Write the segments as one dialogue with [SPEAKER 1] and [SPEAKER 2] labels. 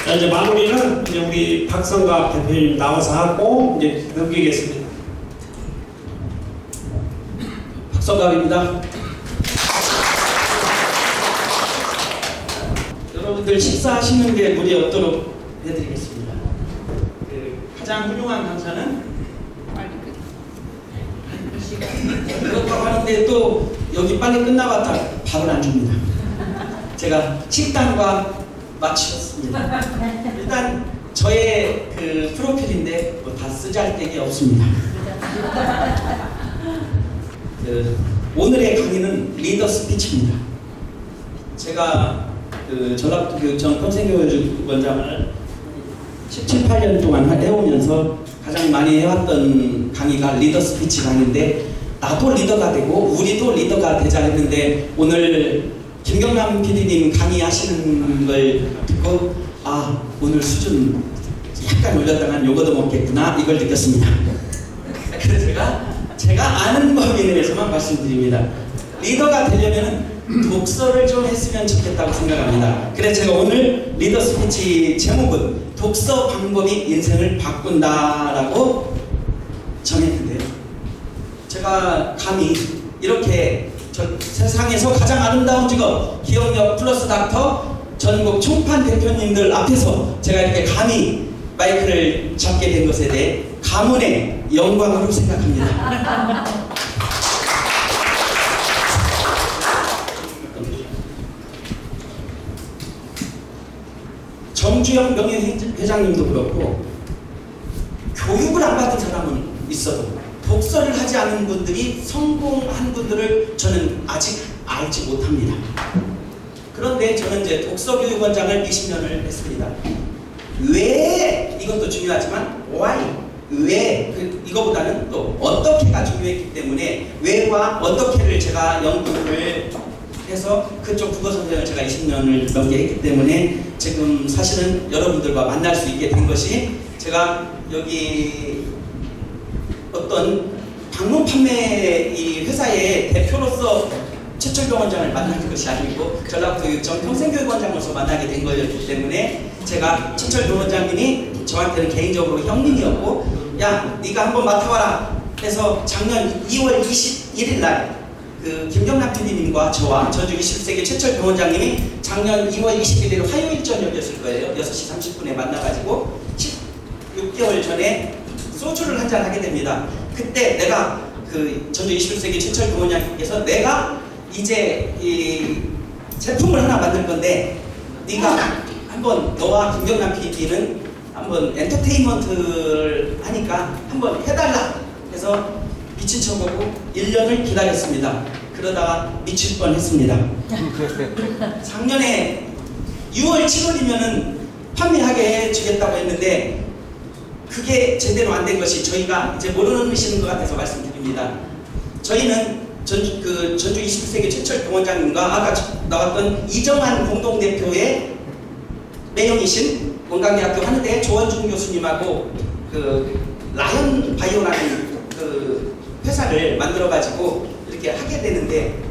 [SPEAKER 1] 자, 이제 마무리는 이제 우리 박성갑 대표님 나와서 하고 이제 넘기겠습니다. 박성갑입니다. 여러분들 식사하시는 게 무리 없도록 해드리겠습니다. 가장 훌륭한 강사는 그렇다고 하는데 또 여기 빨리 끝나봤다 밥을 안 줍니다. 제가 식단과 맞추었습니다. 일단 저의 그 프로필인데 뭐 다 쓰잘데기 없습니다. 오늘의 강의는 리더 스피치입니다. 제가 전라북도 교육청 평생교육원장을 17, 18년 동안 해오면서 가장 많이 해왔던 강의가 리더 스피치 강의인데, 나도 리더가 되고 우리도 리더가 되자 했는데, 오늘 김경남 PD님 강의하시는 걸 듣고 오늘 수준 약간 올렸다간 요거도 먹겠구나 이걸 느꼈습니다. 그래서 제가 아는 범위 내에서만 말씀드립니다. 리더가 되려면 독서를 좀 했으면 좋겠다고 생각합니다. 그래서 제가 오늘 리더 스피치 제목은 독서 방법이 인생을 바꾼다라고 정했는데요. 제가 감히 이렇게 세상에서 가장 아름다운 직업 기억력 플러스 닥터 전국 총판 대표님들 앞에서 제가 이렇게 감히 마이크를 잡게 된 것에 대해 가문의 영광으로 생각합니다. 정주영 명예회장님도 그렇고 교육을 안 받은 사람은 있어도 독서를 하지 않은 분들이 성공한 분들을 저는 아직 알지 못합니다. 그런데 저는 이제 독서교육원장을 20년을 했습니다. 왜, 이것도 중요하지만 why, 왜, 이거보다는 또 어떻게가 중요했기 때문에 왜와 어떻게를 제가 연구를 해서 그쪽 국어 선생을 제가 20년을 넘게 했기 때문에 지금 사실은 여러분들과 만날 수 있게 된 것이, 제가 여기 어떤 방문 판매 이 회사의 대표로서 최철병 원장을 만난 것이 아니고 전라북도 교육청 평생교육원장으로서 만나게 된 거였기 때문에, 제가 최철병 원장님이 저한테는 개인적으로 형님이었고, 야 네가 한번 맡아봐라 해서 작년 2월 21일 날 김경남 PD님과 저와 전주 21세기 최철병 원장님이 작년 2월 21일 화요일 저녁이었을 거예요. 6시 30분에 만나가지고 16개월 전에 소주를 한잔 하게 됩니다. 그때 내가 전주 21세기 최철병 원장님께서 내가 이제 이 제품을 하나 만들 건데 네가 한번, 너와 김경남 PD는 한번 엔터테인먼트를 하니까 한번 해달라 해서 미친 척하고 1년을 기다렸습니다. 그러다가 미칠 뻔했습니다. 작년에 6월 7월이면은 판매하게 해주겠다고 했는데 그게 제대로 안 된 것이, 저희가 이제 모르시는 것 같아서 말씀드립니다. 저희는 전주 21세기 최철병 원장님과 아까 나왔던 이정환 공동대표의 매형이신 원광대학교 한의대 조원중 교수님하고 라이언 바이오라는 회사를 만들어가지고 이렇게 하게 되는데,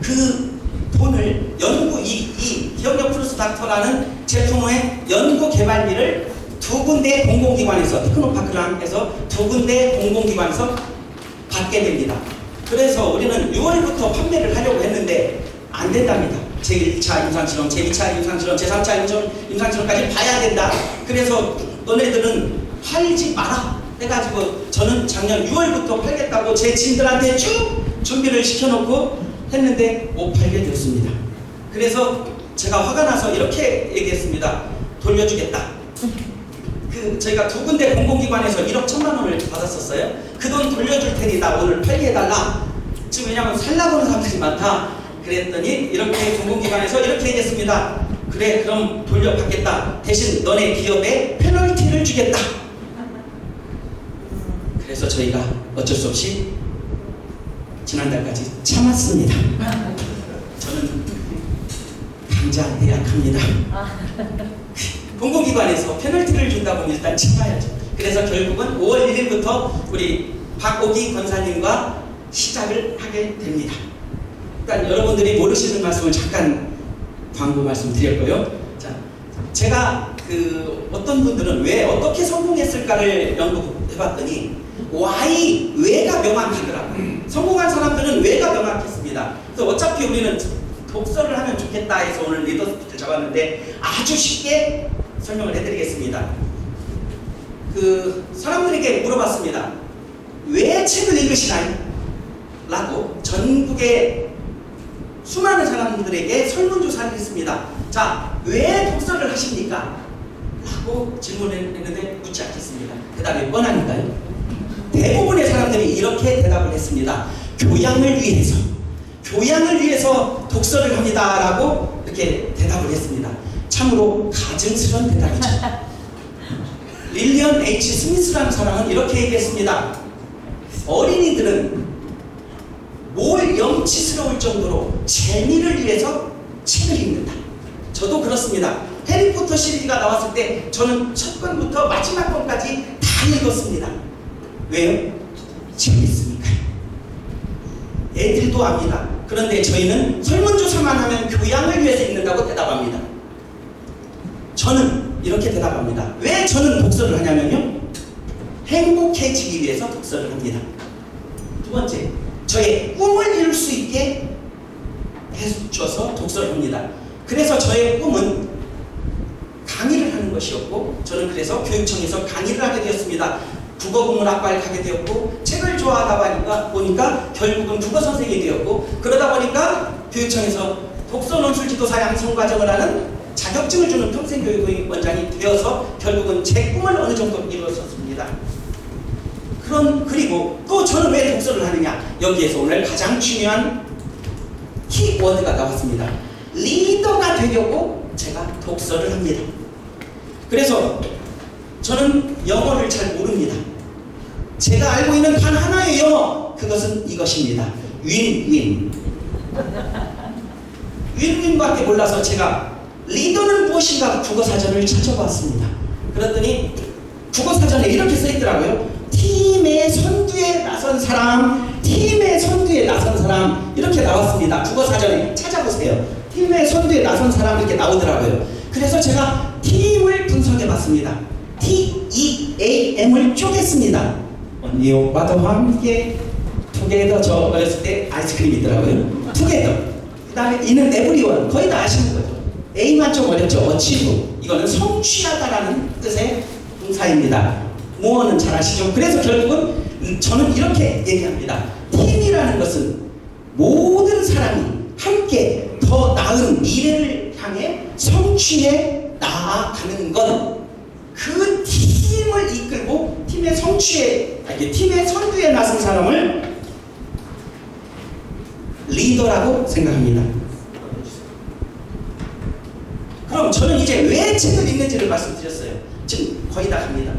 [SPEAKER 1] 그 돈을 이 기억력 플러스 닥터라는 제품의 연구 개발비를 두 군데 공공기관에서, 테크노파크랑 해서 두 군데 공공기관에서 받게 됩니다. 그래서 우리는 6월부터 판매를 하려고 했는데 안 된답니다. 제1차 임상실험, 제2차 임상실험, 제3차 임상실험까지 봐야 된다. 그래서 너네들은 팔지 마라 해가지고 저는 작년 6월부터 팔겠다고 제 지인들한테 쭉 준비를 시켜놓고 했는데 못 팔게 됐습니다. 그래서 제가 화가 나서 이렇게 얘기했습니다. 돌려주겠다. 저희가 두 군데 공공기관에서 1억 1천만 원을 받았었어요. 그 돈 돌려줄 테니 나 오늘 팔게 해달라. 지금 왜냐면 살라고 하는 사람들이 많다. 그랬더니 이렇게 공공기관에서 이렇게 얘기했습니다. 그래, 그럼 돌려받겠다. 대신 너네 기업에 페널티를 주겠다. 그래서 저희가 어쩔 수 없이 지난달까지 참았습니다. 저는 강자에 약합니다. 공공기관에서 페널티를 준다고 일단 참아야죠. 그래서 결국은 5월 1일부터 우리 박오기 권사님과 시작을 하게 됩니다. 일단 여러분들이 모르시는 말씀을 잠깐 광고 말씀 드렸고요. 자, 제가 어떤 분들은 왜 어떻게 성공했을까를 연구해봤더니 왜가 명확하더라고요. 성공한 사람들은 왜가 명확했습니다. 그래서 어차피 우리는 독서를 하면 좋겠다 해서 오늘 리더 스피치를 잡았는데 아주 쉽게 설명을 해드리겠습니다. 사람들에게 물어봤습니다. 왜 책을 읽으시나요? 라고 전국의 수많은 사람들에게 설문조사를 했습니다. 자, 왜 독서를 하십니까? 라고 질문했는데 묻지 않겠습니다. 대답이 뻔하니까요. 대부분의 사람들이 이렇게 대답을 했습니다. 교양을 위해서 독서를 합니다. 라고 이렇게 대답을 했습니다. 참으로 가증스러운 대답이죠. 릴리언 H. 스미스라는 사람은 이렇게 얘기했습니다. 어린이들은 몰염치스러울 정도로 재미를 위해서 책을 읽는다. 저도 그렇습니다. 해리포터 시리즈가 나왔을 때 저는 첫 권부터 마지막 권까지 다 읽었습니다. 왜요? 재밌으니까요. 애들도 압니다. 그런데 저희는 설문조사만 하면 교양을 위해서 읽는다고 대답합니다. 저는 이렇게 대답합니다. 왜 저는 독서를 하냐면요, 행복해지기 위해서 독서를 합니다. 두 번째, 저의 꿈을 이룰 수 있게 해줘서 독서를 합니다. 그래서 저의 꿈은 강의를 하는 것이었고, 저는 그래서 교육청에서 강의를 하게 되었습니다. 국어국문학과를 가게 되었고, 책을 좋아하다 보니까 결국은 국어 선생님이 되었고, 그러다 보니까 교육청에서 독서 논술 지도사 양성 과정을 하는 자격증을 주는 평생교육원장이 되어서 결국은 제 꿈을 어느 정도 이루었습니다. 그리고 또 저는 왜 독서를 하느냐? 여기에서 오늘 가장 중요한 키워드가 나왔습니다. 리더가 되려고 제가 독서를 합니다. 그래서 저는 영어를 잘 모릅니다. 제가 알고 있는 단 하나의 영어, 그것은 이것입니다. 윈윈. 윈윈밖에 몰라서 제가 리더는 무엇인가 국어사전을 찾아봤습니다. 그랬더니 국어사전에 이렇게 써있더라고요. 팀의 선두에 나선 사람, 이렇게 나왔습니다. 국어사전에 찾아보세요. 팀의 선두에 나선 사람 이렇게 나오더라고요. 그래서 제가 팀을 분석해봤습니다. TEAM을 쪼갰습니다. 언니 오빠와 함께 투게더. 저 어렸을 때 아이스크림이 있더라고요. 투게더. 그 다음에 이는 에브리원. 거의 다 아시는 거죠. A만 좀 어렵죠. 어치브. 이거는 성취하다라는 뜻의 동사입니다. 모어는 잘 아시죠? 그래서 결국은 저는 이렇게 얘기합니다. 팀이라는 것은 모든 사람이 함께 더 나은 미래를 향해 성취해 나아가는 것. 그 팀을 이끌고 팀의 선두에 나선 사람을 리더라고 생각합니다. 그럼 저는 이제 왜 책을 읽는지를 말씀드렸어요. 지금 거의 다 갑니다.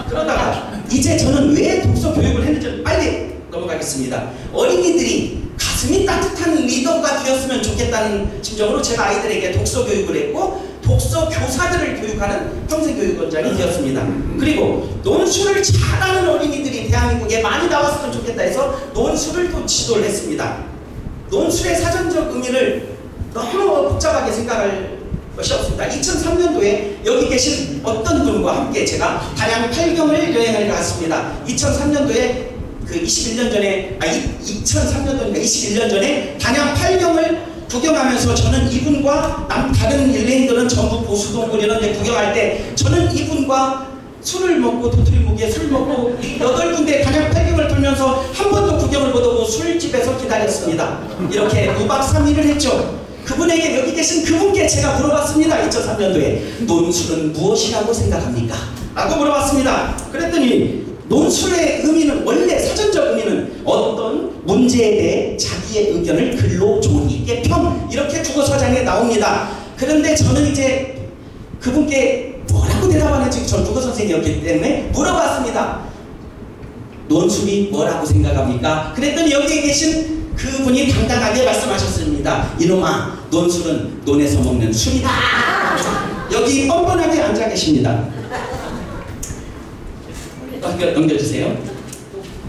[SPEAKER 1] 그러다가 이제 저는 왜 독서 교육을 했는지 빨리 넘어가겠습니다. 어린이들이 가슴이 따뜻한 리더가 되었으면 좋겠다는 심정으로 제가 아이들에게 독서 교육을 했고, 독서 교사들을 교육하는 평생교육원장이 되었습니다. 그리고 논술을 잘하는 어린이들이 대한민국에 많이 나왔으면 좋겠다 해서 논술을 또 지도를 했습니다. 논술의 사전적 의미를 너무 복잡하게 생각할 것이 없습니다. 2003년도에 여기 계신 어떤 분과 함께 제가 단양 8경을 여행을 갔습니다. 2003년도에 21년 전에 단양 8경을 구경하면서 저는 이분과 다른 일레인들은 전부 보수동굴 이런 데 구경할 때 저는 이분과 술을 먹고 도토리묵에 술 먹고 8군데 단양 8경을 돌면서 한 번도 구경을 못하고 술집에서 기다렸습니다. 이렇게 2박 3일을 했죠. 그분에게 여기 계신 그분께 제가 물어봤습니다. 2003년도에 논술은 무엇이라고 생각합니까? 라고 물어봤습니다. 그랬더니 논술의 의미는, 원래 사전적 의미는 어떤 문제에 대해 자기의 의견을 글로 조리, 개편, 이렇게 국어사전에 나옵니다. 그런데 저는 이제 그분께 뭐라고 대답하는지, 전 국어 선생님이었기 때문에 물어봤습니다. 논술이 뭐라고 생각합니까? 그랬더니 여기에 계신 그분이 당당하게 말씀하셨습니다. 이놈아, 논술은 논에서 먹는 술이다. 여기 뻔뻔하게 앉아 계십니다. 넘겨주세요.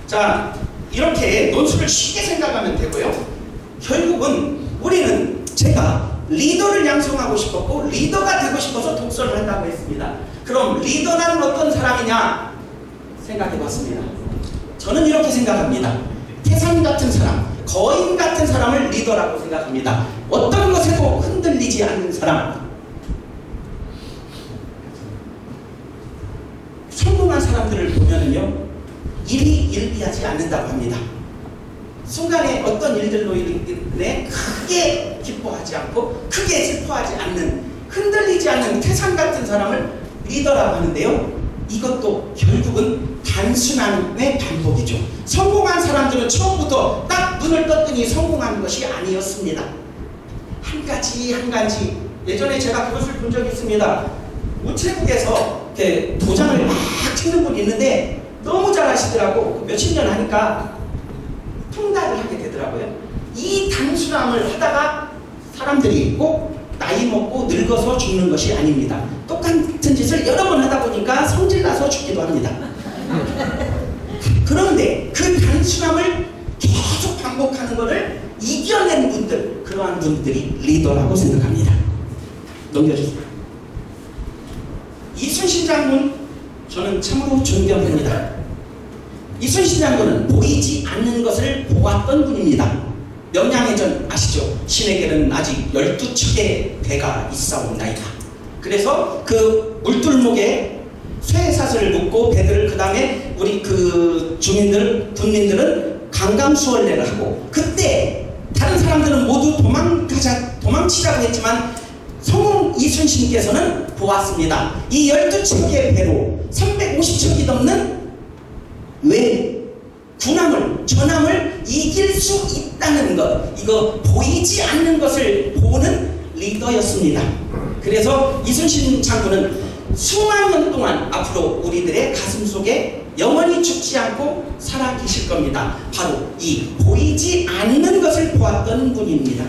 [SPEAKER 1] 자, 이렇게 논술을 쉽게 생각하면 되고요. 결국은 우리는 제가 리더를 양성하고 싶었고 리더가 되고 싶어서 독서를 한다고 리더라고 했습니다. 그럼 리더란 어떤 사람이냐 생각해 봤습니다. 저는 이렇게 생각합니다. 태산 같은 사람, 거인 같은 사람을 리더라고 생각합니다. 어떤 것에도 흔들리지 않는 사람. 성공한 사람들을 보면은요, 일이 일비하지 않는다고 합니다. 순간에 어떤 일들로 인해 크게 기뻐하지 않고 크게 슬퍼하지 않는, 흔들리지 않는 태산 같은 사람을 리더라고 하는데요, 이것도 결국은 단순함의 반복이죠. 성공한 사람들은 처음부터 딱 눈을 떴더니 성공한 것이 아니었습니다. 한 가지 한 가지. 예전에 제가 그것을 본 적이 있습니다. 우체국에서 도장을 막 찍는 분이 있는데 너무 잘하시더라고. 몇십 년 하니까 통달을 하게 되더라고요. 이 단순함을 하다가 사람들이 꼭 나이 먹고 늙어서 죽는 것이 아닙니다. 똑같은 짓을 여러 번 하다 보니까 성질나서 죽기도 합니다. 그런데 그 단순함을 계속 반복하는 것을 이겨낸 분들, 그러한 분들이 리더라고 생각합니다. 넘겨주세요. 이순신 장군, 저는 참으로 존경합니다. 이순신 장군은 보이지 않는 것을 보았던 분입니다. 명량해전 아시죠? 신에게는 아직 12척의 배가 있사옵나이다. 그래서 그 물둘목에 쇠사슬을 묶고 배들을, 그 다음에 우리 그 군민들은 강강수월래를 하고, 그때 다른 사람들은 모두 도망치자고 했지만 성웅 이순신께서는 보았습니다. 이 12척의 배로 350척이 넘는 전함을 이길 수 있다는 것, 이거 보이지 않는 것을 보는 리더였습니다. 그래서 이순신 장군은 수만 년 동안 앞으로 우리들의 가슴 속에 영원히 죽지 않고 살아 계실 겁니다. 바로 이 보이지 않는 것을 보았던 분입니다.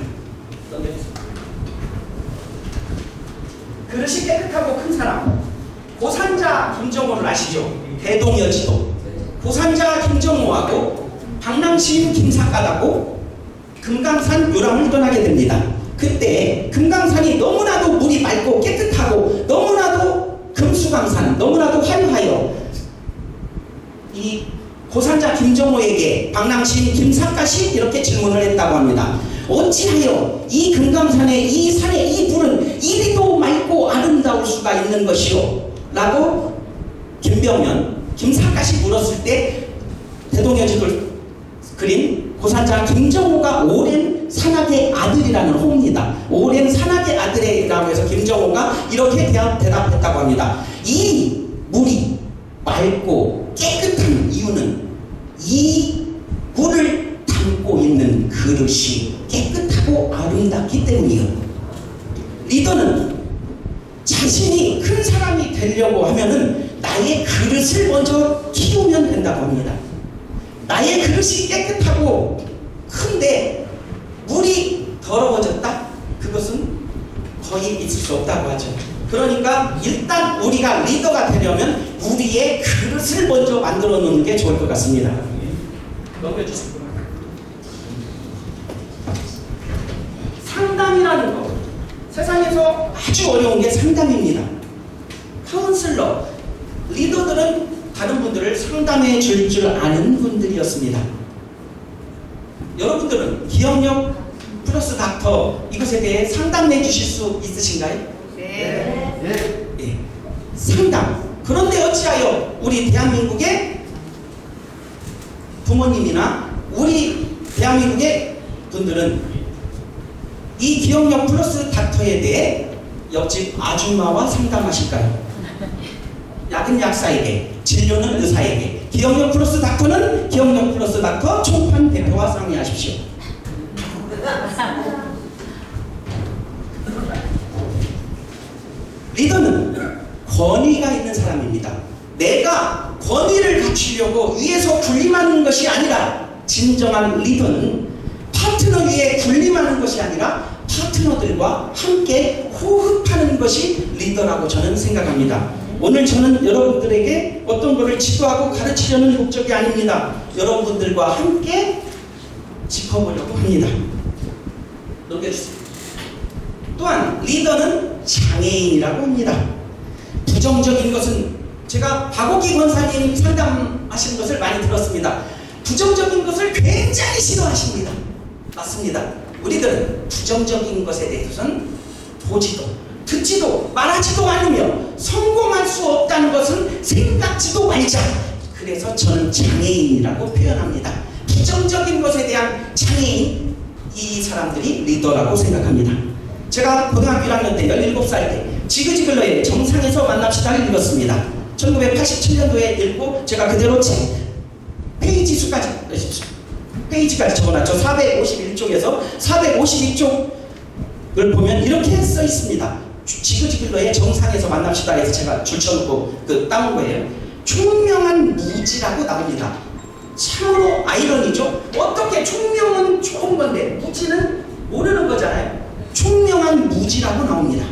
[SPEAKER 1] 그릇이 깨끗하고 큰 사람, 고산자 김정호를 아시죠? 대동여지도. 고산자 김정호하고 방랑시인 김삿갓하고 금강산 요람을 떠나게 됩니다. 그때 금강산이 너무나도 물이 맑고 깨끗하고 너무나도 금수강산, 너무나도 화려하여 이 고산자 김정호에게 방랑시인 김삿갓이 이렇게 질문을 했다고 합니다. 어찌하여 이 금강산의 이 산의 이 물은 이리도 맑고 아름다울 수가 있는 것이오? 라고 김삿갓이 물었을 때 대동여직을 그린 고산자 김정호가 오랜 산악의 아들이라는 호입니다. 오랜 산악의 아들이라고 해서 김정호가 이렇게 대답했다고 합니다. 이 물이 맑고 깨끗한 이유는 이 물을 담고 있는 그릇이 깨끗하고 아름답기 때문이요. 리더는 자신이 큰 사람이 되려고 하면은 나의 그릇을 먼저 키우면 된다고 합니다. 나의 그릇이 깨끗하고 큰데 물이 더러워졌다? 그것은 거의 있을 수 없다고 하죠. 그러니까 일단 우리가 리더가 되려면 우리의 그릇을 먼저 만들어 놓는 게 좋을 것 같습니다. 넘겨주세요. 상담이라는 것, 세상에서 아주 어려운 게 상담입니다. 카운슬러, 리더들은 다른 분들을 상담해 줄 줄 아는 분들이었습니다. 여러분들은 기억력 플러스 닥터 이것에 대해 상담해 주실 수 있으신가요?
[SPEAKER 2] 네.
[SPEAKER 1] 네. 상담. 그런데 어찌하여 우리 대한민국의 부모님이나 우리 대한민국의 분들은 이 기억력 플러스 닥터에 대해 옆집 아줌마와 상담하실까요? 약은 약사에게, 진료는 의사에게, 기억력 플러스 닥터는 기억력 플러스 닥터 총판 대표와 상의하십시오. 리더는 권위가 있는 사람입니다. 내가 권위를 갖추려고 위에서 군림하는 것이 아니라, 진정한 리더는 파트너 위에 군림하는 것이 아니라 파트너들과 함께 호흡하는 것이 리더라고 저는 생각합니다. 오늘 저는 여러분들에게 어떤 것을 지도하고 가르치려는 목적이 아닙니다. 여러분들과 함께 짚어보려고 합니다. 넘겨주세요. 또한 리더는 장애인이라고 합니다. 부정적인 것은 제가 박옥기 권사님 상담하시는 것을 많이 들었습니다. 부정적인 것을 굉장히 싫어하십니다. 맞습니다. 우리들은 부정적인 것에 대해서는 보지도 듣지도 말하지도 않으며 성공할 수 없다는 것은 생각지도 말자. 그래서 저는 장애인이라고 표현합니다. 부정적인 것에 대한 장애인, 이 사람들이 리더라고 생각합니다. 제가 고등학교 1학년 때 17살 때 지그지글러의 정상에서 만납시다를 읽었습니다. 1987년도에 읽고 제가 그대로 페이지 수까지 페이지까지 적어놨죠. 451쪽에서 452쪽을 보면 이렇게 써 있습니다. 지그지글러의 정상에서 만납시다 해서 제가 줄쳐놓고 따온 거예요. 총명한 무지라고 나옵니다. 참으로 아이러니죠. 어떻게 총명은 좋은 건데 무지는 모르는 거잖아요. 총명한 무지라고 나옵니다.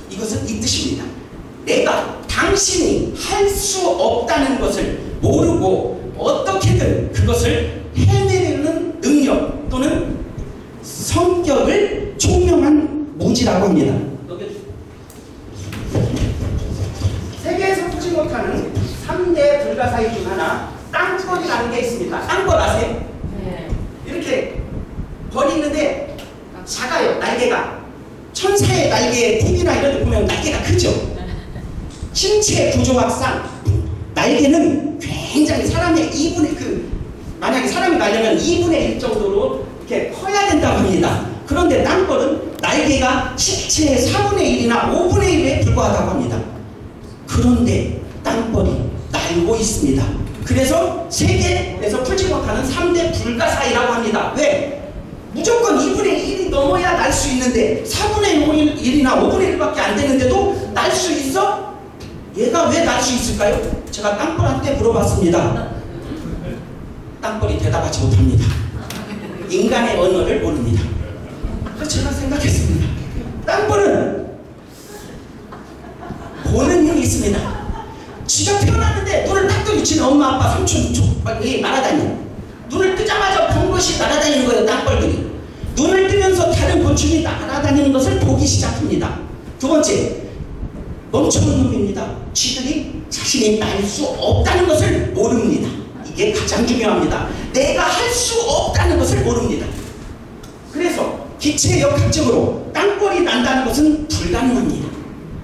[SPEAKER 1] 이것은 이 뜻입니다. 내가 당신이 할 수 없다는 것을 모르고 어떻게든 그것을 해내려는 능력 또는 성격을 총명한 무지라고 합니다. 세계에서 보지 못하는 3대 불가사의 중 하나, 땅벌이라는 게 있습니다. 땅벌 아세요? 네. 이렇게 벌이 있는데 작아요. 날개가. 천사의 날개, TV나 이런 데 보면 날개가 크죠? 신체 구조학상 날개는 굉장히 사람의 2분의 만약에 사람이 날려면 2분의 1 정도로 이렇게 커야 된다고 합니다. 그런데 땅벌은 날개가 실체의 4분의 1이나 5분의 1에 불과하다고 합니다. 그런데 땅벌이 날고 있습니다. 그래서 세계에서 풀지 못하는 3대 불가사의라고 합니다. 왜? 무조건 2분의 1이 넘어야 날 수 있는데 4분의 1이나 5분의 1밖에 안 되는데도 날 수 있어? 얘가 왜 날 수 있을까요? 제가 땅벌한테 물어봤습니다. 땅벌이 대답하지 못합니다. 인간의 언어를 모릅니다. 그래서 제가 생각했습니다. 땅벌은 보는 힘이 있습니다. 쥐가 태어났는데 눈을 딱 뜨고 지는 엄마 아빠 삼촌 족박이 날아다니는, 눈을 뜨자마자 본 것이 날아다니는 거예요. 땅벌들이 눈을 뜨면서 다른 곤충이 날아다니는 것을 보기 시작합니다. 두 번째, 멍청한 놈입니다. 쥐들이 자신이 날 수 없다는 것을 모릅니다. 이게 가장 중요합니다. 내가 할 수 없다는 것을 모릅니다. 그래서 기체역학적으로 땅벌이 난다는 것은 불가능합니다.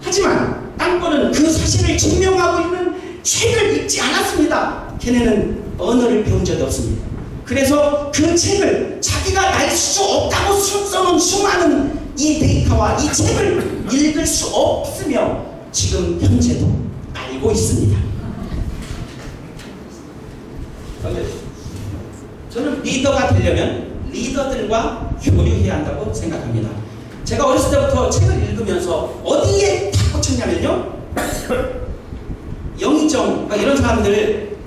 [SPEAKER 1] 하지만 땅벌은 그 사실을 증명하고 있는 책을 읽지 않았습니다. 걔네는 언어를 배운 적이 없습니다. 그래서 그 책을 자기가 날 수 없다고 써놓은 수많은 이 데이터와 이 책을 읽을 수 없으며 지금 현재도 알고 있습니다. 저는 리더가 되려면 리더들과 교류해야 한다고 생각합니다. 제가 어렸을 때부터 책을 읽으면서 어디에 탁 꽂혔냐면요, 영의정 이런 사람들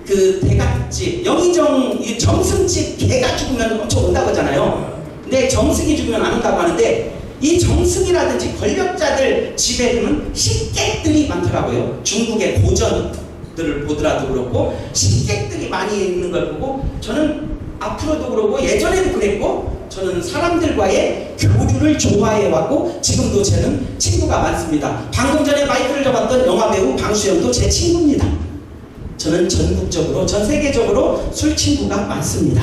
[SPEAKER 1] 대갓집, 영의정 정승집 개가 죽으면 엄청 온다고 하잖아요. 근데 정승이 죽으면 안 온다고 하는데 이 정승이라든지 권력자들 집에 보면 식객들이 많더라고요. 중국의 고전들을 보더라도 그렇고 식객들이 많이 있는 걸 보고 저는 앞으로도 그러고 예전에도 그랬고 저는 사람들과의 교류를 좋아해왔고 지금도 저는 친구가 많습니다. 방금 전에 마이크를 잡았던 영화배우 방수영도 제 친구입니다. 저는 전국적으로 전 세계적으로 술 친구가 많습니다.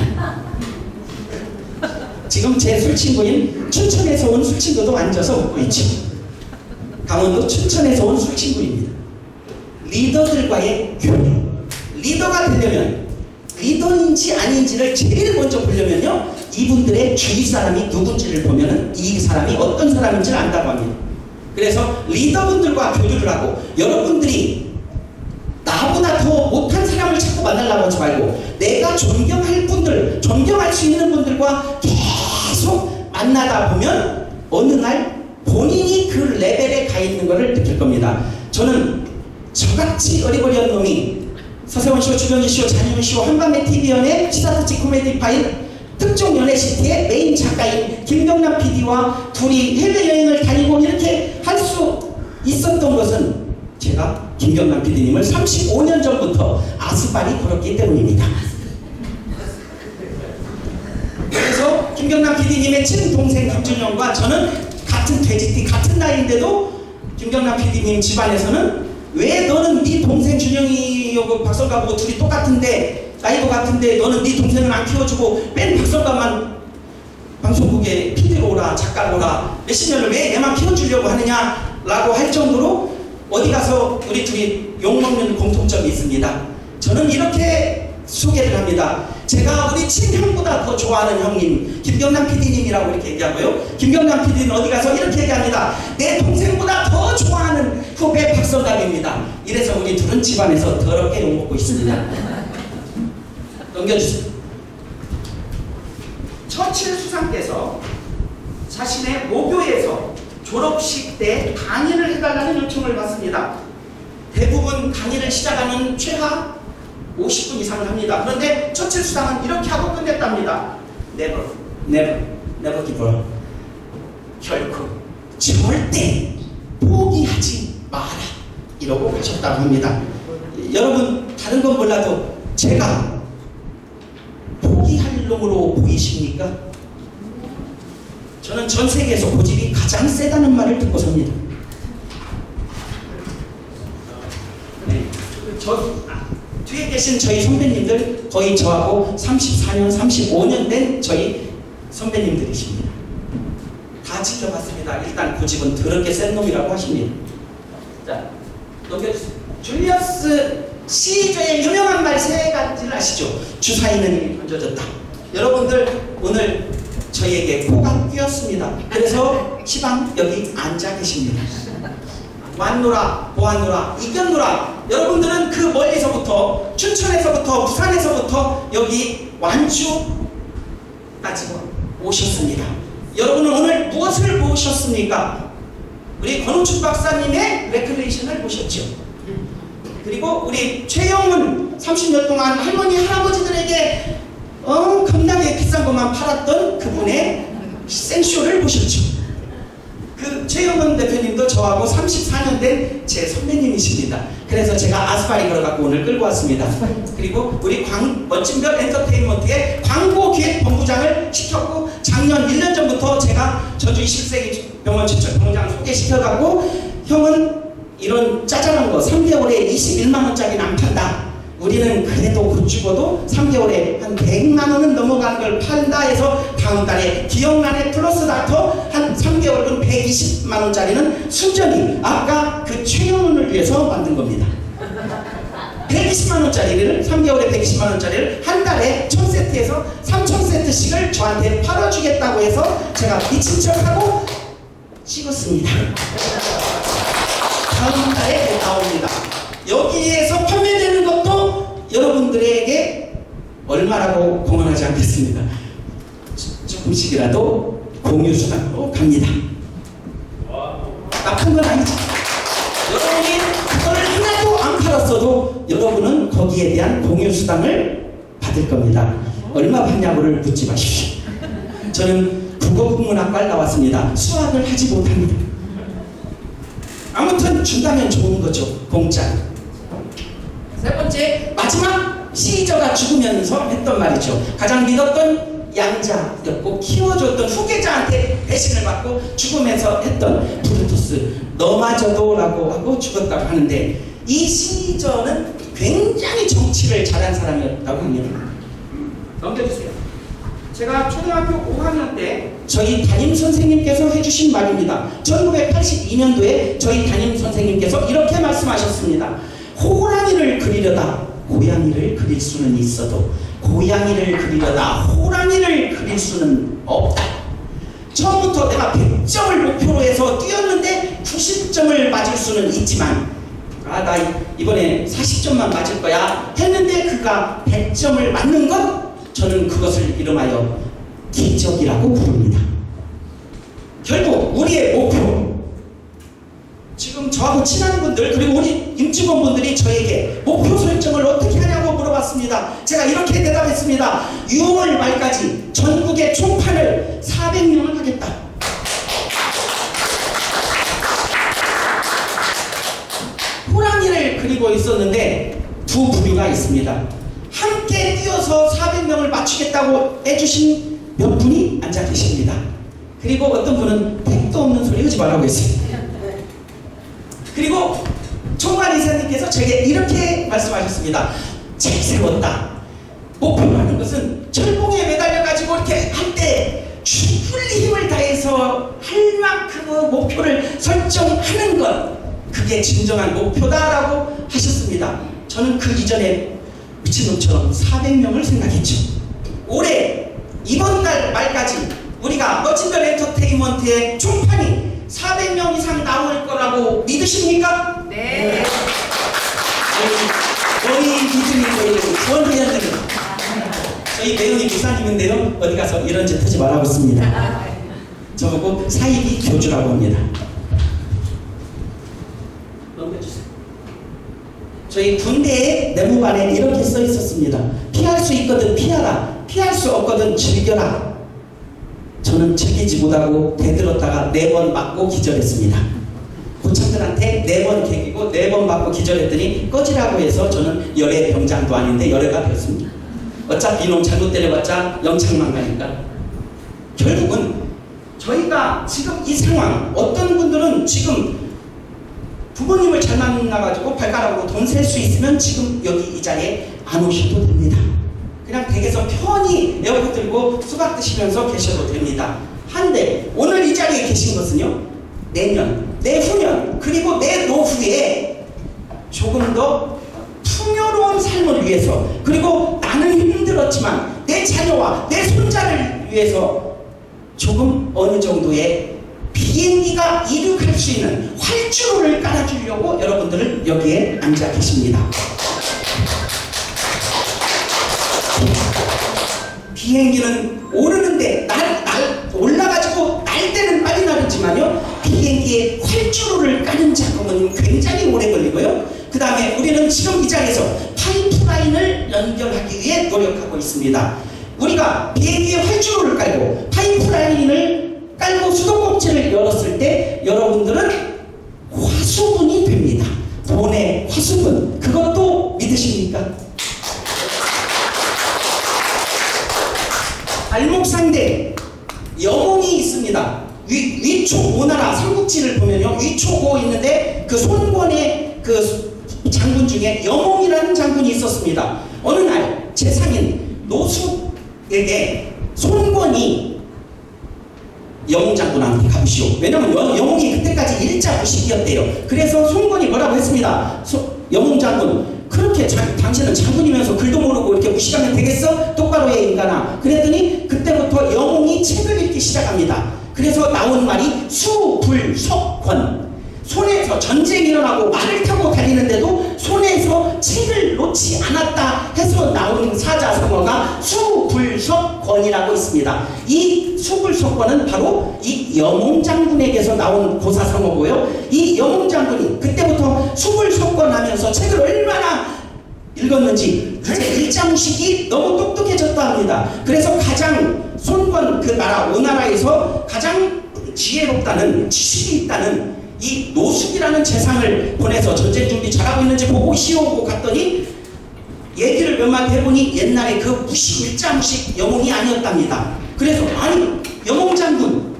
[SPEAKER 1] 지금 제 술친구인 춘천에서 온 술친구도 앉아서 웃고 있죠. 강원도 춘천에서 온 술친구입니다. 리더들과의 교류. 리더가 되려면 리더인지 아닌지를 제일 먼저 보려면요, 이분들의 주위 사람이 누군지를 보면은 이 사람이 어떤 사람인지를 안다고 합니다. 그래서 리더분들과 교류를 하고, 여러분들이 나보다 더 못한 사람을 자꾸 만나려고 하지 말고 내가 존경할 분들, 존경할 수 있는 분들과 계속 만나다 보면 어느 날 본인이 그 레벨에 가 있는 것을 느낄 겁니다. 저는 저같이 어리버리한 놈이 서세원 씨와 주변지 씨와 잔윤 씨와 한밤의 TV연의 시사특집 코미디 파일 특종 연애 시티의 메인 작가인 김경남 PD와 둘이 해외여행을 다니고 이렇게 할 수 있었던 것은 제가 김경남 PD님을 35년 전부터 아스팔이 걸었기 때문입니다. 그래서 김경남 PD님의 친동생 김준영과 저는 같은 돼지띠 같은 나이인데도 김경남 PD님 집안에서는 왜 너는 네 동생 준영이하고 박성가 보고 둘이 똑같은데 나이도 같은데 너는 네 동생은 안 키워주고 맨 박성가만 방송국에 PD로 오라 작가로 오라 몇십 년을 왜 얘만 키워주려고 하느냐라고 할 정도로 어디 가서 우리 둘이 욕먹는 공통점이 있습니다. 저는 이렇게 소개를 합니다. 제가 우리 친형보다 더 좋아하는 형님 김경남 PD님이라고 이렇게 얘기하고요. 김경남 PD는 어디 가서 이렇게 얘기합니다. 내 동생보다 더 좋아하는 후배 박성갑입니다. 이래서 우리 둘은 집안에서 더럽게 욕먹고 있습니다. 넘겨주세요. 처칠 수상께서 자신의 모교에서 졸업식 때 강의를 해달라는 요청을 받습니다. 대부분 강의를 시작하는 최하 50분 이상을 합니다. 그런데 처칠 수상은 이렇게 하고 끝냈답니다. Never, never, never give up. 결코, 절대 포기하지 마라. 이러고 가셨다고 합니다. 여러분 다른 건 몰라도 제가 포기할 놈으로 보이십니까? 저는 전 세계에서 고집이 가장 세다는 말을 듣고 삽니다. 네. 뒤에 계신 저희 선배님들 거의 저하고 34년, 35년 된 저희 선배님들이십니다. 다 지켜봤습니다. 일단 고집은 더럽게 센 놈이라고 하십니다. 자, 넘겨주세요. 줄리어스 시저의 유명한 말 세 가지를 아시죠? 주사위는 이미 던져졌다. 여러분들 오늘 저희에게 코가 끼었습니다. 그래서 시방 여기 앉아 계십니다. 왔노라 보았노라 이겼노라. 여러분들은 그 멀리서부터 춘천에서부터 부산에서부터 여기 완주까지 오셨습니다. 여러분은 오늘 무엇을 보셨습니까? 우리 권우춘 박사님의 레크레이션을 보셨죠. 그리고 우리 최영훈 30년 동안 할머니 할아버지들에게 겁나게 비싼 것만 팔았던 그분의 생쇼를 보셨죠. 그 최영훈 대표님도 저하고 34년 된 제 선배님이십니다. 그래서 제가 아스파리 걸어갖고 오늘 끌고 왔습니다. 그리고 우리 멋진별 엔터테인먼트의 광고기획본부장을 시켰고 작년 1년 전부터 제가 전주 21세기 병원 추천 병장 소개시켜갖고 형은 이런 짜잘한 거 3개월에 21만원짜리는 안 판다. 우리는 그래도 곧 죽어도 3개월에 한 100만원은 넘어가는 걸 판다 해서 다음 달에 기억란에 플러스 닥터 한 3개월은 120만원짜리는 순전히 아까 그 최영훈을 위해서 만든 겁니다. 120만원짜리를 3개월에 120만원짜리를 한 달에 1000세트에서 3000세트씩을 저한테 팔아주겠다고 해서 제가 미친 척하고 찍었습니다. 다음 달에 나옵니다. 여기에서 판매되는 것도 여러분들에게 얼마라고 공언하지 않겠습니다. 조금씩이라도 공유수당으로 갑니다. 나쁜 건 아니죠. 여러분이 그거를 하나도 안 팔았어도 여러분은 거기에 대한 공유수당을 받을 겁니다. 얼마 받냐고를 묻지 마십시오. 저는 국어국문학과를 나왔습니다. 수학을 하지 못합니다. 아무튼 준다면 좋은 거죠. 공짜. 세 번째, 마지막 시저가 죽으면서 했던 말이죠. 가장 믿었던 양자였고 키워줬던 후계자한테 배신을 받고 죽으면서 했던 브루투스 너마저도 라고 하고 죽었다고 하는데 이 시저는 굉장히 정치를 잘한 사람이었다고 합니다. 넘겨주세요. 제가 초등학교 5학년 때 저희 담임선생님께서 해주신 말입니다. 1982년도에 저희 담임선생님께서 이렇게 말씀하셨습니다. 호랑이를 그리려다 고양이를 그릴 수는 있어도 고양이를 그리려다 호랑이를 그릴 수는 없다. 처음부터 내가 100점을 목표로 해서 뛰었는데 90점을 맞을 수는 있지만 나 이번에 40점만 맞을 거야 했는데 그가 100점을 맞는 것 저는 그것을 이름하여 기적이라고 부릅니다. 결국 우리의 목표 지금 저하고 친한 분들 그리고 우리 임직원분들이 저에게 목표 설정을 어떻게 하냐고 물어봤습니다. 제가 이렇게 대답했습니다. 6월 말까지 전국의 총판을 400명을 하겠다. 호랑이를 그리고 있었는데 두 부류가 있습니다. 함께 뛰어서 400명을 맞추겠다고 해주신 몇 분이 앉아 계십니다. 그리고 어떤 분은 택도 없는 소리 하지 말라고 했어요. 그리고 총괄 이사님께서 제게 이렇게 말씀하셨습니다. 잘 세웠다. 목표라는 것은 철봉에 매달려가지고 이렇게 할 때 죽을 힘을 다해서 할 만큼의 목표를 설정하는 것, 그게 진정한 목표다라고 하셨습니다. 저는 그 이전에 미친놈처럼 400명을 생각했죠. 올해 이번 달 말까지 우리가 멋진별 엔터테인먼트의 총판이 400명 이상 나올 거라고 믿으십니까?
[SPEAKER 2] 네.
[SPEAKER 1] 저희 기준이 구원위원들은 저희 매운이 기사님인데요. 어디 가서 이런 짓 하지 말라고 했습니다. 저보고 사이비 교주라고 합니다. 넘겨주세요. 저희 군대의 내무반에 이렇게 써 있었습니다. 피할 수 있거든 피하라. 피할 수 없거든 즐겨라. 저는 즐기지 못하고 대들었다가 4번 맞고 기절했습니다. 고참들한테 4번 개기고 4번 맞고 기절했더니 꺼지라고 해서 저는 열애 병장도 아닌데 열애가 됐습니다. 어차피 이놈 잘못 때려봤자 영창만 가니까. 결국은 저희가 지금 이 상황, 어떤 분들은 지금 부모님을 잘 만나가지고 발가락으로 돈 셀 수 있으면 지금 여기 이 자리에 안 오셔도 됩니다. 그냥 댁에서 편히 에어컨 들고 수박 드시면서 계셔도 됩니다. 한데 오늘 이 자리에 계신 것은요, 내년, 내후년, 그리고 내 노후에 조금 더 풍요로운 삶을 위해서, 그리고 나는 힘들었지만 내 자녀와 내 손자를 위해서 조금 어느 정도의 비행기가 이륙할 수 있는 활주로를 깔아주려고 여러분들은 여기에 앉아 계십니다. 비행기는 오르는데 올라가지고 날 때는 빨리 나르지만요, 비행기에 활주로를 까는 작업은 굉장히 오래 걸리고요. 그 다음에 우리는 지금 이 자리에서 파이프라인을 연결하기 위해 노력하고 있습니다. 우리가 비행기에 활주로를 깔고 파이프라인을 깔고 수도꼭지를 열었을 때 여러분들은 화수분이 됩니다. 돈의 화수분, 그것도 믿으십니까? 발목상대 여몽이 있습니다. 위촉 오나라 삼국지를 보면요, 위촉오 있는데 그 손권의 그 장군 중에 여몽이라는 장군이 있었습니다. 어느 날 제상인 노숙에게 손권이 여몽 장군한테 가보시오. 왜냐면 여몽이 그때까지 일자무식이었대요. 그래서 손권이 뭐라고 했습니다. 여몽 장군, 그렇게 당신은 장군이면서 글도 모르고 이렇게 무식하면 되겠어? 똑바로 해 인간아. 그랬더니 그때부터 여몽이 책을 읽기 시작합니다. 그래서 나온 말이 수불석권. 손에서 전쟁이 일어나고 말을 타고 다니는데도 손에서 책을 놓지 않았다 해서 나온 사자성어가 수불석권이라고 있습니다. 이 수불석권은 바로 이 여몽 장군에게서 나온 고사성어고요. 이 여몽 장군이 그때부터 수불석권 하면서 책을 얼마나 읽었는지 이제 일장식이 너무 똑똑해졌다 합니다. 그래서 가장 손권 그 나라 오나라에서 가장 지혜롭다는, 지식이 있다는 이 노숙이라는 재상을 보내서 전쟁 준비 잘하고 있는지 보고 시오고 갔더니 얘기를 몇 마디 해보니 옛날에 그 일자무식 여몽이 아니었답니다. 그래서 아니 여몽 장군,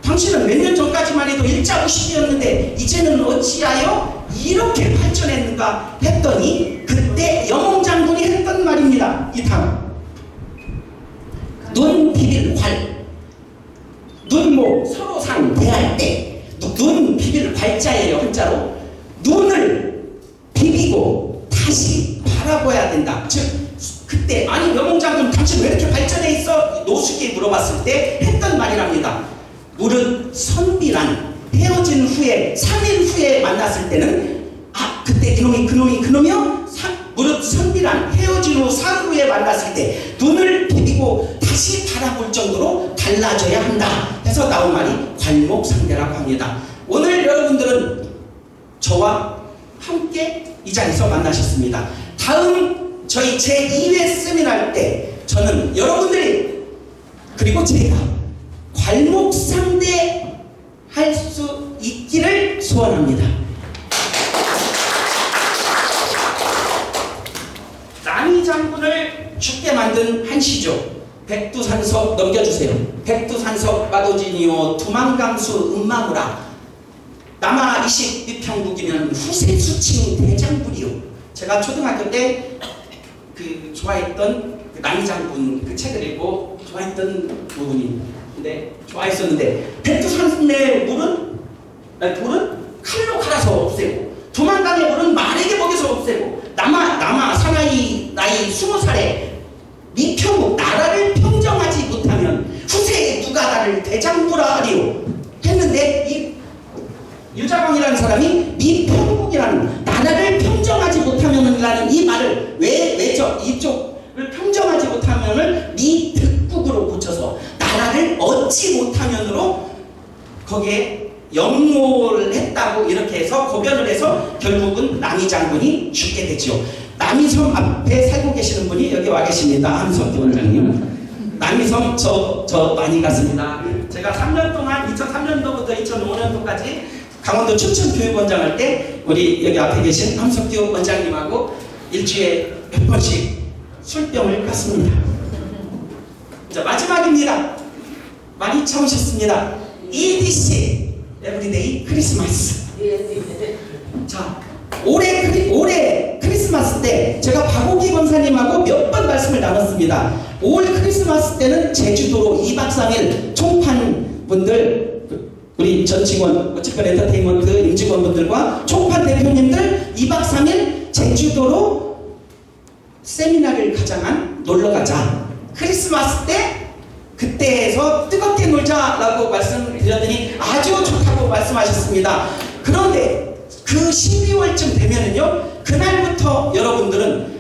[SPEAKER 1] 당신은 몇 년 전까지만 해도 일자무식이었는데 이제는 어찌하여 이렇게 발전했는가 했더니 그때 여몽 장군이 했던 말입니다. 이 단어, 눈 비빌 활, 눈모 서로상 대할 때, 눈 비빌 활자예요. 한자로 눈을 비비고 다시 바라봐야 된다. 즉 그때 아니 여몽 장군 당신 왜 이렇게 발전해 있어? 노숙이 물어봤을 때 했던 말이랍니다. 무릇 선비란 헤어진 후에 3일 후에 만났을 때는 그때 그놈이요? 무릇 선비란 헤어진 후 사흘 후에 만났을 때 눈을 비비고 다시 바라볼 정도로 달라져야 한다 해서 나온 말이 괄목상대라고 합니다. 오늘 여러분들은 저와 함께 이 자리에서 만나셨습니다. 다음 저희 제2회 세미나 때 저는 여러분들이 그리고 제가 괄목상대 할 수 있기를 소원합니다. 남이 장군을 죽게 만든 한시죠. 백두산석 넘겨주세요. 백두산석 마도지니오 두만강수 음마무라. 남아 22평국이면 후세 수칭 대장군이요. 제가 초등학교 때 그 좋아했던 그 남장군 그 책을 읽고 좋아했던 부분이 근데 좋아했었는데 백두산의 물은 칼로 갈아서 없애고 두만강의 물은 말에게 먹여서 없애고 남아 사나이 나이 20살에 미평국 나라를 평정하지 못하면 후세에 누가 나를 대장부라 하리요 했는데 이 유자광이라는 사람이 미평국이라는 나라를 평정하지 못하면이라는 이 말을 왜죠? 이쪽을 평정하지 못하면을 미득국으로 고쳐서 나라를 얻지 못하면으로 거기에 영모를 했다고 이렇게 해서 고변을 해서 결국은 남이장군이 죽게 되죠. 남이섬 앞에 살고 계시는 분이 여기 와 계십니다. 함석기 원장님. 남이섬 저 많이 갔습니다. 제가 3년 동안 2003년도부터 2005년도까지 강원도 춘천교육원장 할 때 우리 여기 앞에 계신 함석규 원장님하고 일주일에 몇 번씩 술병을 갔습니다. 자, 마지막입니다. 많이 참으셨습니다. EDC 에브리데이 크리스마스. 자, 올해 크리스마스 때 제가 박옥기 권사님하고 몇 번 말씀을 나눴습니다. 올 크리스마스 때는 제주도로 2박 3일 총판 분들 우리 전 직원, 어쨌건 엔터테인먼트 임직원분들과 총판 대표님들 2박 3일 제주도로 세미나를 가장한 놀러가자. 크리스마스 때 그때에서 뜨겁게 놀자라고 말씀드렸더니 아주 좋다고 말씀하셨습니다. 그런데 그 12월쯤 되면은요, 그날부터 여러분들은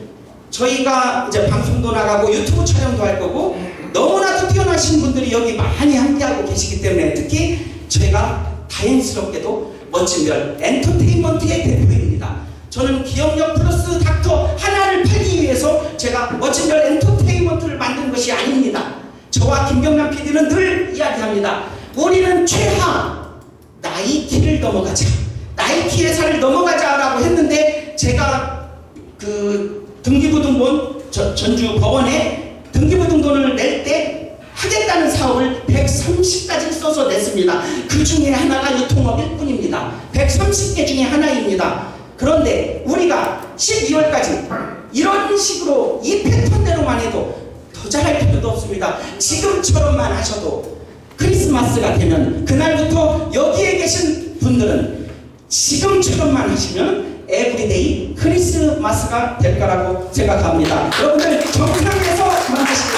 [SPEAKER 1] 저희가 이제 방송도 나가고 유튜브 촬영도 할 거고 너무나도 뛰어나신 분들이 여기 많이 함께하고 계시기 때문에 특히 제가 다행스럽게도 멋진별 엔터테인먼트의 대표입니다. 저는 기억력 플러스 닥터 하나를 팔기 위해서 제가 멋진별 엔터테인먼트를 만든 것이 아닙니다. 저와 김경남 PD는 늘 이야기합니다. 우리는 최하 나이키를 넘어가자. 나이키 회사를 넘어가자라고 했는데 제가 그 등기부등본 전주 법원에 등기부등본을 낼 때 하겠다는 사업을 130가지 써서 냈습니다. 그 중에 하나가 유통업일 뿐입니다. 130개 중에 하나입니다. 그런데 우리가 12월까지 이런 식으로 이 패턴대로만 해도 더 잘할 필요도 없습니다. 지금처럼만 하셔도 크리스마스가 되면 그날부터 여기에 계신 분들은 지금처럼만 하시면 에브리데이 크리스마스가 될 거라고 생각합니다. 여러분들 정상에서 만나시기